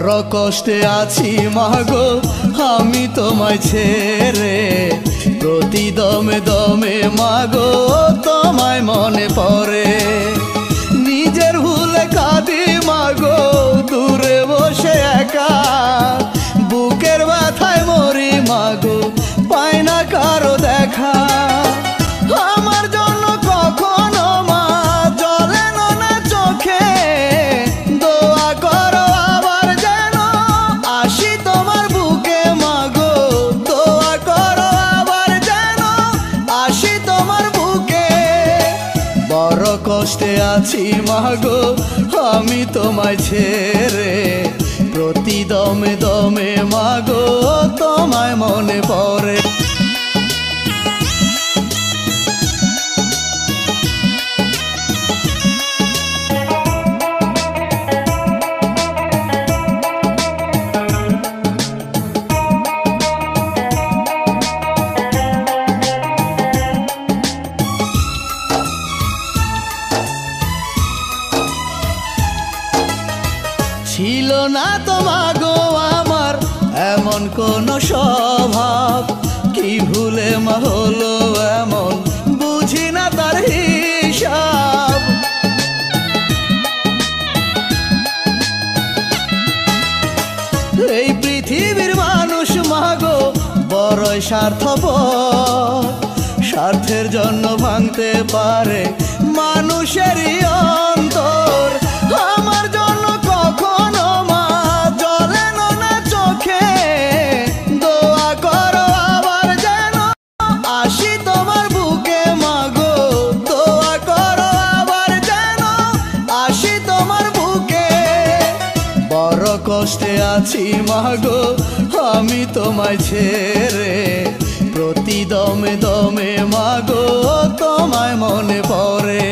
বড় কষ্টে আছি মাগো আমি তোমায় ছেড়ে, প্রতি দমে দমে মাগো তোমায় মনে পড়ে। নিজের ভুলে কাঁদি মাগো দূরে বসে একা, বুকের ব্যথায় মরি মাগো পাই না কারো দেখা। আমার জন্য কখনো মা জলে না চোখে, দোয়া করো আবার যেন আসি তোমার বুকে মাগো, দোয়া করো আবার যেন আসি তোমার বুকে। বড় কষ্টে আছি মাগো আমি তোমায় ছেড়ে, প্রতি দমে দমে মাগো তোমায় মনে পড়ে। ছিল না তো মাগো আমার এমন কোন স্বভাব, কি ভুলে মা হলো এমন বুঝি না তার হিসাব। এই পৃথিবীর মানুষ মাগো বড়ই স্বার্থপর, স্বার্থের জন্য ভাঙতে পারে মানুষেরই অন্তর। আমার জন্য কখনো মা জলে না চোখে, দোয়া করো আবার যেন আসি তোমার বুকে মাগো, দোয়া করো আবার যেন আসি তোমার বুকে। বড় কষ্টে আছি মাগো আমি তোমায় ছেড়ে, প্রতি দমে দমে মাগো তোমায় মনে পড়ে।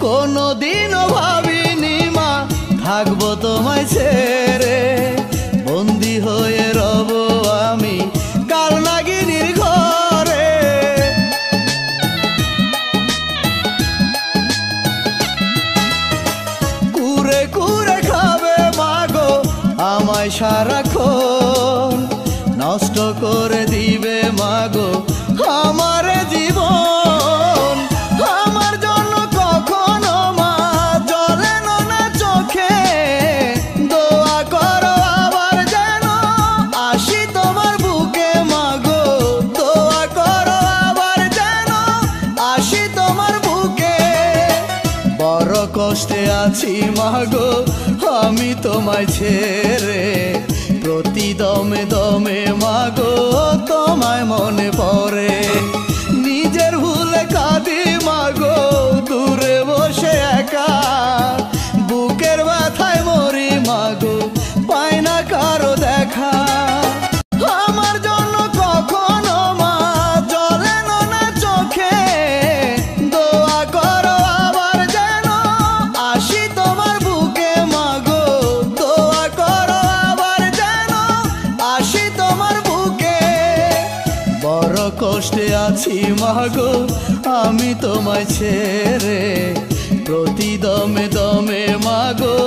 কোনদিনও ভাবিনি মা থাকবো তোমায় ছেড়ে, বন্দি হয়ে রব আমি কাল নাগিনীর ঘরে। কুরে কুরে খাবে মাগো আমায় সারাক্ষণ, নষ্ট করে দিবে মাগো আমার জীবন। আমার জন্য কখনো মা জলে না চোখে, দোয়া করো আবার যেন আসি তোমার বুকে মাগো, দোয়া করো আবার যেন আসি তোমার বুকে। বড় কষ্টে আছি মাগো আমি তোমায় ছেড়ে, প্রতি দমে দমে মাগো তোমায় মনে পড়ে। নিজের ভুলে কাঁদি মাগো দূরে বসে একা, বুকের ব্যথায় মরি মাগো পাই না কারো দেখা। আমার জন্য কখনো মা জলে না চোখে, দোয়া করো আবার যেন আসি তোমার বুকে মাগো, দোয়া করো আবার যেন আসি তোমার বুকে। বড় কষ্টে আছি মাগো আমি তোমায় ছেড়ে, প্রতি দমে দমে মাগো